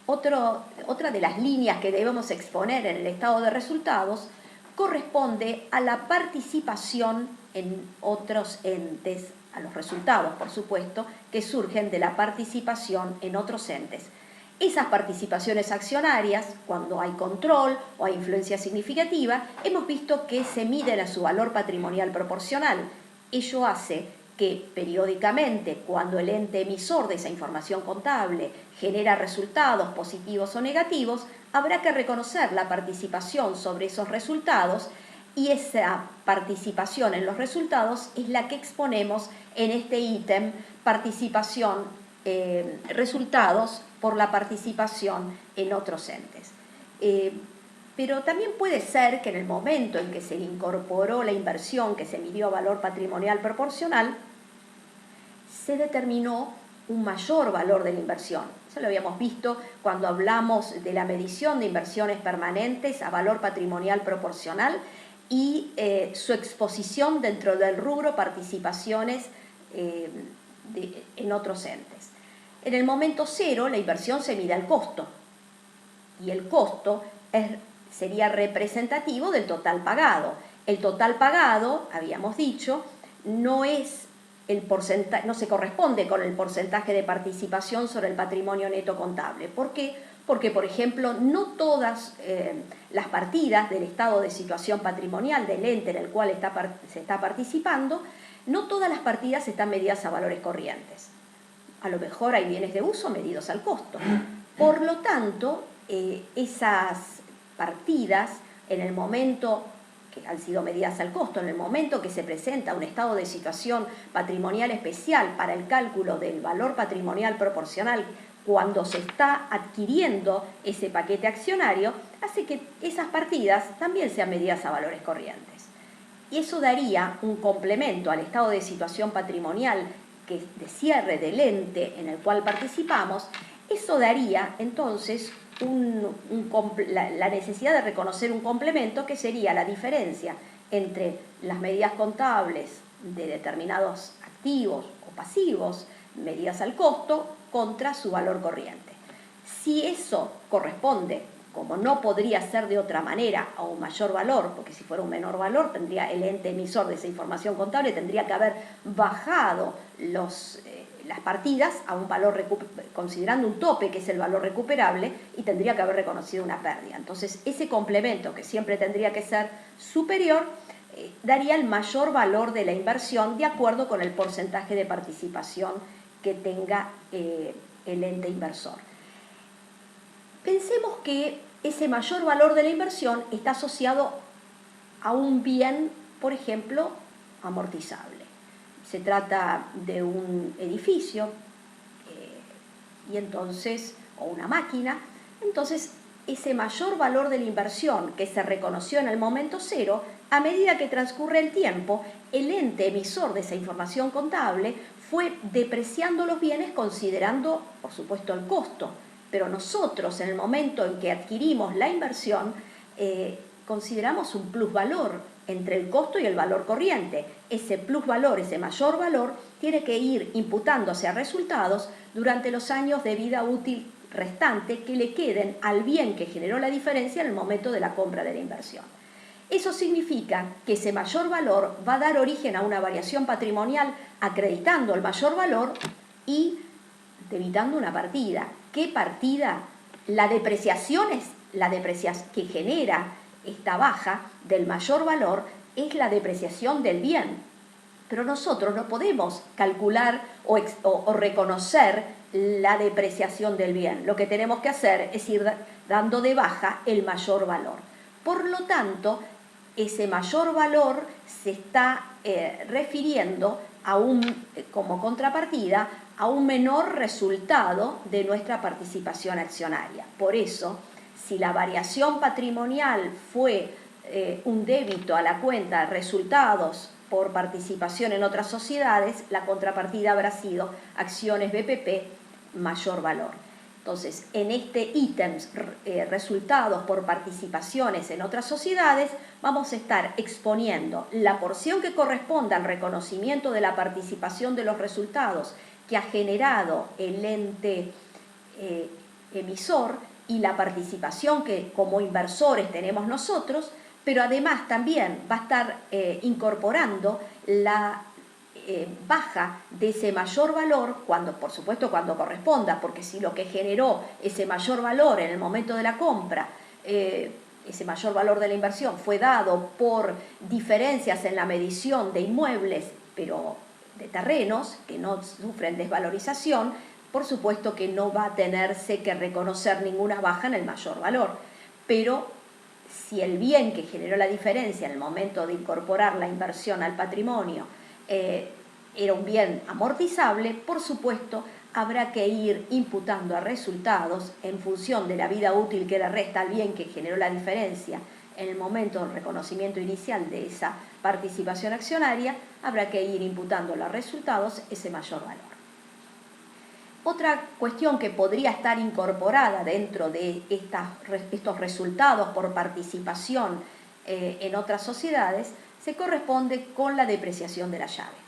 Otra de las líneas que debemos exponer en el estado de resultados corresponde a la participación en otros entes, a los resultados, por supuesto, que surgen de la participación en otros entes. Esas participaciones accionarias, cuando hay control o hay influencia significativa, hemos visto que se miden a su valor patrimonial proporcional. Ello hace que periódicamente, cuando el ente emisor de esa información contable genera resultados positivos o negativos, habrá que reconocer la participación sobre esos resultados, y esa participación en los resultados es la que exponemos en este ítem, participación, resultados por la participación en otros entes. Pero también puede ser que en el momento en que se incorporó la inversión que se midió a valor patrimonial proporcional, se determinó un mayor valor de la inversión. Eso lo habíamos visto cuando hablamos de la medición de inversiones permanentes a valor patrimonial proporcional y su exposición dentro del rubro participaciones en otros entes. En el momento cero, la inversión se mide al costo, y el costo sería representativo del total pagado. El total pagado, habíamos dicho, no se corresponde con el porcentaje de participación sobre el patrimonio neto contable. ¿Por qué? Porque, por ejemplo, no todas las partidas del estado de situación patrimonial del ente en el cual se está participando, no todas las partidas están medidas a valores corrientes. A lo mejor hay bienes de uso medidos al costo. Por lo tanto, esas partidas, en el momento que han sido medidas al costo, en el momento que se presenta un estado de situación patrimonial especial para el cálculo del valor patrimonial proporcional cuando se está adquiriendo ese paquete accionario, hace que esas partidas también sean medidas a valores corrientes. Y eso daría un complemento al estado de situación patrimonial de cierre del ente en el cual participamos. Eso daría entonces la necesidad de reconocer un complemento, que sería la diferencia entre las medidas contables de determinados activos o pasivos medidas al costo contra su valor corriente. Si eso corresponde, como no podría ser de otra manera, a un mayor valor, porque si fuera un menor valor, tendría el ente emisor de esa información contable, tendría que haber bajado las partidas a un valor, considerando un tope que es el valor recuperable, y tendría que haber reconocido una pérdida. Entonces, ese complemento, que siempre tendría que ser superior, daría el mayor valor de la inversión de acuerdo con el porcentaje de participación que tenga el ente inversor. Pensemos que ese mayor valor de la inversión está asociado a un bien, por ejemplo, amortizable. Se trata de un edificio o una máquina. Entonces, ese mayor valor de la inversión que se reconoció en el momento cero, a medida que transcurre el tiempo, el ente emisor de esa información contable fue depreciando los bienes considerando, por supuesto, el costo. Pero nosotros, en el momento en que adquirimos la inversión, consideramos un plusvalor entre el costo y el valor corriente. Ese plusvalor, ese mayor valor, tiene que ir imputándose a resultados durante los años de vida útil restante que le queden al bien que generó la diferencia en el momento de la compra de la inversión. Eso significa que ese mayor valor va a dar origen a una variación patrimonial acreditando el mayor valor y debitando una partida. ¿Qué partida? La depreciación que genera esta baja del mayor valor, es la depreciación del bien. Pero nosotros no podemos calcular o reconocer la depreciación del bien. Lo que tenemos que hacer es ir dando de baja el mayor valor. Por lo tanto, ese mayor valor se está refiriendo como contrapartida a un menor resultado de nuestra participación accionaria. Por eso, si la variación patrimonial fue un débito a la cuenta resultados por participación en otras sociedades, la contrapartida habrá sido acciones BPP mayor valor. Entonces, en este ítem, resultados por participaciones en otras sociedades, vamos a estar exponiendo la porción que corresponda al reconocimiento de la participación de los resultados que ha generado el ente emisor y la participación que como inversores tenemos nosotros, pero además también va a estar incorporando la baja de ese mayor valor, cuando, por supuesto cuando corresponda, porque si lo que generó ese mayor valor en el momento de la compra, ese mayor valor de la inversión fue dado por diferencias en la medición de inmuebles, pero de terrenos que no sufren desvalorización, por supuesto que no va a tenerse que reconocer ninguna baja en el mayor valor. Pero si el bien que generó la diferencia en el momento de incorporar la inversión al patrimonio era un bien amortizable, por supuesto habrá que ir imputando a resultados en función de la vida útil que le resta al bien que generó la diferencia en el momento del reconocimiento inicial de esa participación accionaria, habrá que ir imputando a los resultados ese mayor valor. Otra cuestión que podría estar incorporada dentro de estos resultados por participación en otras sociedades se corresponde con la depreciación de la llave.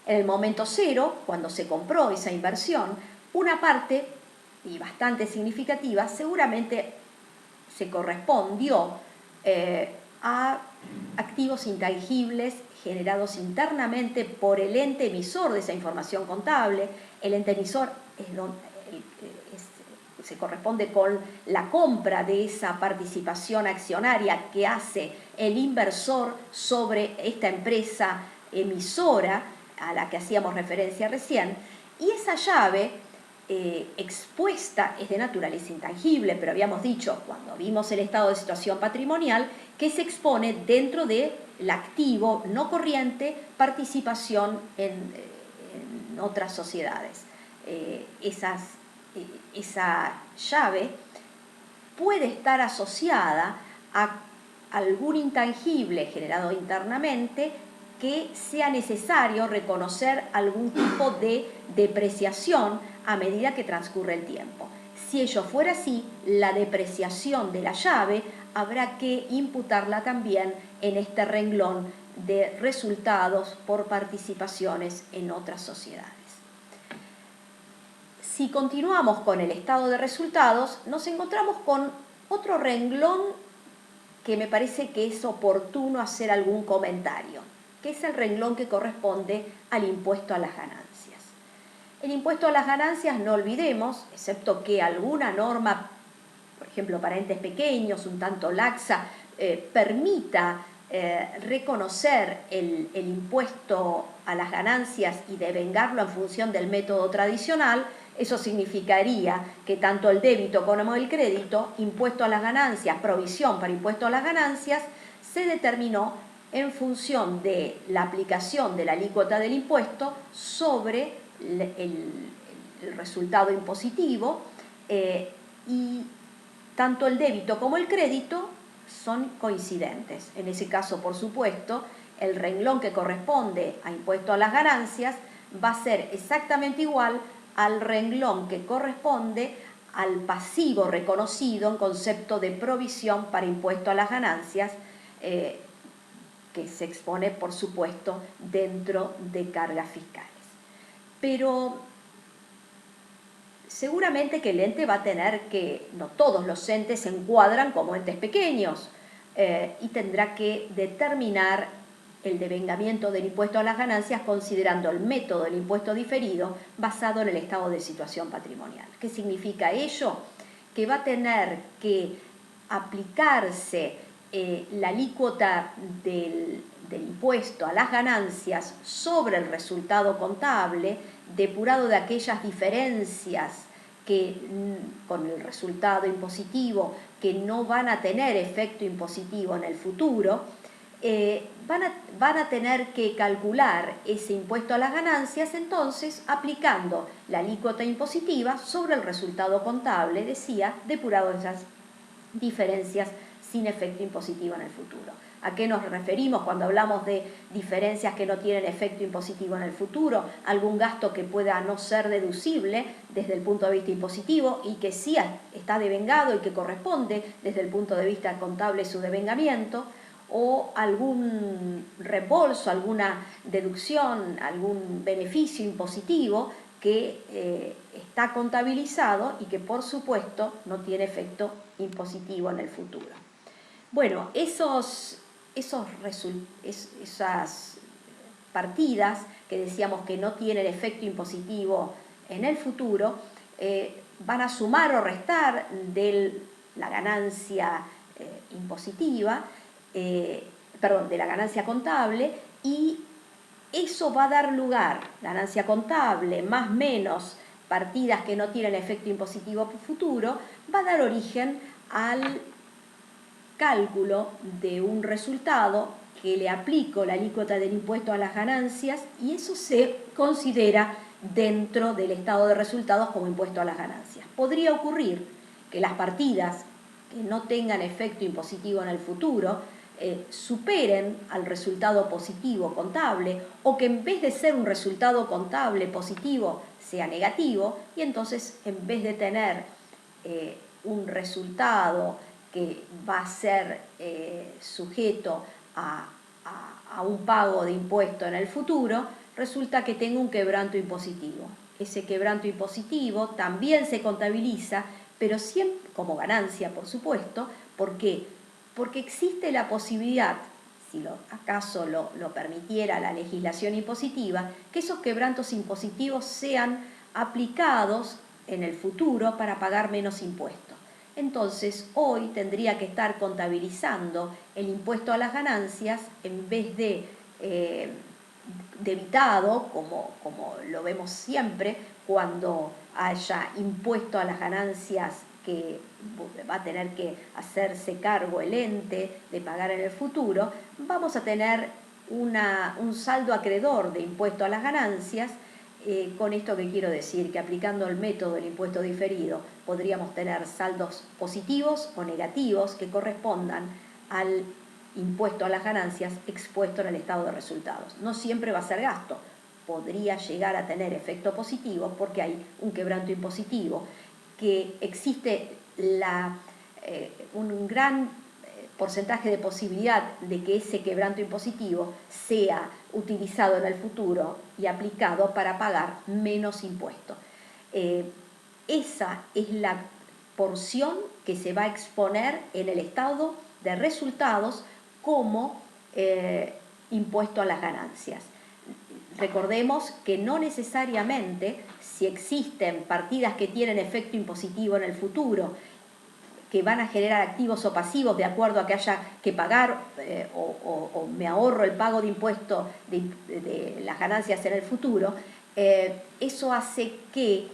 En el momento cero, cuando se compró esa inversión, una parte, y bastante significativa, seguramente se correspondió a activos intangibles generados internamente por el ente emisor de esa información contable. El ente emisor se corresponde con la compra de esa participación accionaria que hace el inversor sobre esta empresa emisora a la que hacíamos referencia recién, y esa llave expuesta es de naturaleza intangible, pero habíamos dicho cuando vimos el estado de situación patrimonial que se expone dentro del activo no corriente participación en otras sociedades. Esa llave puede estar asociada a algún intangible generado internamente que sea necesario reconocer algún tipo de depreciación a medida que transcurre el tiempo. Si ello fuera así, la depreciación de la llave habrá que imputarla también en este renglón de resultados por participaciones en otras sociedades. Si continuamos con el estado de resultados, nos encontramos con otro renglón que me parece que es oportuno hacer algún comentario, que es el renglón que corresponde al impuesto a las ganancias. El impuesto a las ganancias, no olvidemos, excepto que alguna norma, por ejemplo para entes pequeños, un tanto laxa, permita reconocer el impuesto a las ganancias y devengarlo en función del método tradicional, eso significaría que tanto el débito como el crédito, impuesto a las ganancias, provisión para impuesto a las ganancias, se determinó en función de la aplicación de la alícuota del impuesto sobre el resultado impositivo, y tanto el débito como el crédito son coincidentes. En ese caso, por supuesto, el renglón que corresponde a impuesto a las ganancias va a ser exactamente igual al renglón que corresponde al pasivo reconocido en concepto de provisión para impuesto a las ganancias, que se expone, por supuesto, dentro de cargas fiscales. Pero seguramente que el ente va a tener que, no todos los entes se encuadran como entes pequeños, y tendrá que determinar el devengamiento del impuesto a las ganancias considerando el método del impuesto diferido basado en el estado de situación patrimonial. ¿Qué significa ello? Que va a tener que aplicarse la alícuota del impuesto a las ganancias sobre el resultado contable, depurado de aquellas diferencias que con el resultado impositivo que no van a tener efecto impositivo en el futuro. Van a tener que calcular ese impuesto a las ganancias entonces aplicando la alícuota impositiva sobre el resultado contable, decía, depurado de esas diferencias sin efecto impositivo en el futuro. ¿A qué nos referimos cuando hablamos de diferencias que no tienen efecto impositivo en el futuro? Algún gasto que pueda no ser deducible desde el punto de vista impositivo y que sí está devengado y que corresponde desde el punto de vista contable su devengamiento, o algún reembolso, alguna deducción, algún beneficio impositivo que está contabilizado y que por supuesto no tiene efecto impositivo en el futuro. Bueno, esas partidas que decíamos que no tienen efecto impositivo en el futuro, van a sumar o restar de la ganancia impositiva, de la ganancia contable, y eso va a dar lugar, ganancia contable más menos partidas que no tienen efecto impositivo futuro, va a dar origen al cálculo de un resultado que le aplico la alícuota del impuesto a las ganancias, y eso se considera dentro del estado de resultados como impuesto a las ganancias. Podría ocurrir que las partidas que no tengan efecto impositivo en el futuro superen al resultado positivo contable, o que en vez de ser un resultado contable positivo sea negativo, y entonces en vez de tener un resultado que va a ser sujeto a un pago de impuesto en el futuro, resulta que tengo un quebranto impositivo. Ese quebranto impositivo también se contabiliza, pero siempre como ganancia, por supuesto. ¿Por qué? Porque existe la posibilidad, si acaso lo permitiera la legislación impositiva, que esos quebrantos impositivos sean aplicados en el futuro para pagar menos impuestos. Entonces, hoy tendría que estar contabilizando el impuesto a las ganancias en vez de debitado, como lo vemos siempre, cuando haya impuesto a las ganancias que va a tener que hacerse cargo el ente de pagar en el futuro. Vamos a tener un saldo acreedor de impuesto a las ganancias. Con esto que quiero decir, que aplicando el método del impuesto diferido podríamos tener saldos positivos o negativos que correspondan al impuesto a las ganancias expuesto en el estado de resultados. No siempre va a ser gasto, podría llegar a tener efecto positivo porque hay un quebranto impositivo, que existe un gran porcentaje de posibilidad de que ese quebranto impositivo sea utilizado en el futuro y aplicado para pagar menos impuestos. Esa es la porción que se va a exponer en el estado de resultados como impuesto a las ganancias. Recordemos que no necesariamente, si existen partidas que tienen efecto impositivo en el futuro, que van a generar activos o pasivos de acuerdo a que haya que pagar o me ahorro el pago de impuesto de las ganancias en el futuro, eso hace que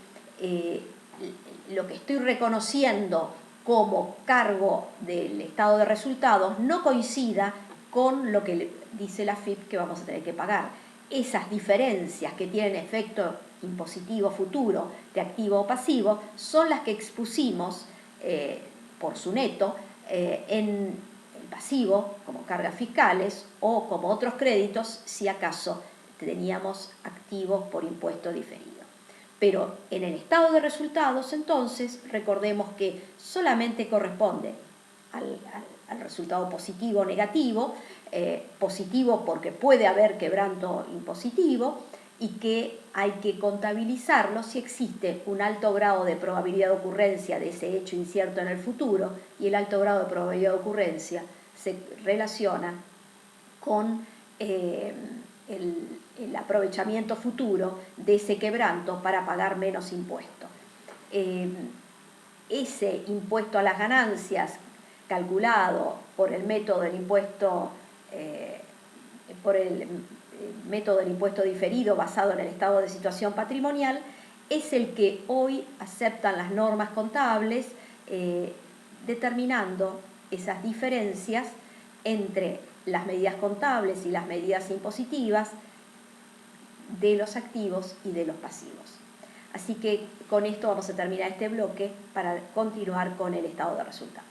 lo que estoy reconociendo como cargo del estado de resultados no coincida con lo que dice la FIP que vamos a tener que pagar. Esas diferencias que tienen efecto impositivo futuro de activo o pasivo son las que expusimos por su neto en el pasivo como cargas fiscales o como otros créditos si acaso teníamos activos por impuesto diferido. Pero en el estado de resultados, entonces, recordemos que solamente corresponde al resultado positivo o negativo, positivo porque puede haber quebranto impositivo, y que hay que contabilizarlo si existe un alto grado de probabilidad de ocurrencia de ese hecho incierto en el futuro, y el alto grado de probabilidad de ocurrencia se relaciona con el aprovechamiento futuro de ese quebranto para pagar menos impuestos. Ese impuesto a las ganancias calculado por el método del impuesto método del impuesto diferido basado en el estado de situación patrimonial es el que hoy aceptan las normas contables, determinando esas diferencias entre las medidas contables y las medidas impositivas de los activos y de los pasivos. Así que con esto vamos a terminar este bloque para continuar con el estado de resultados.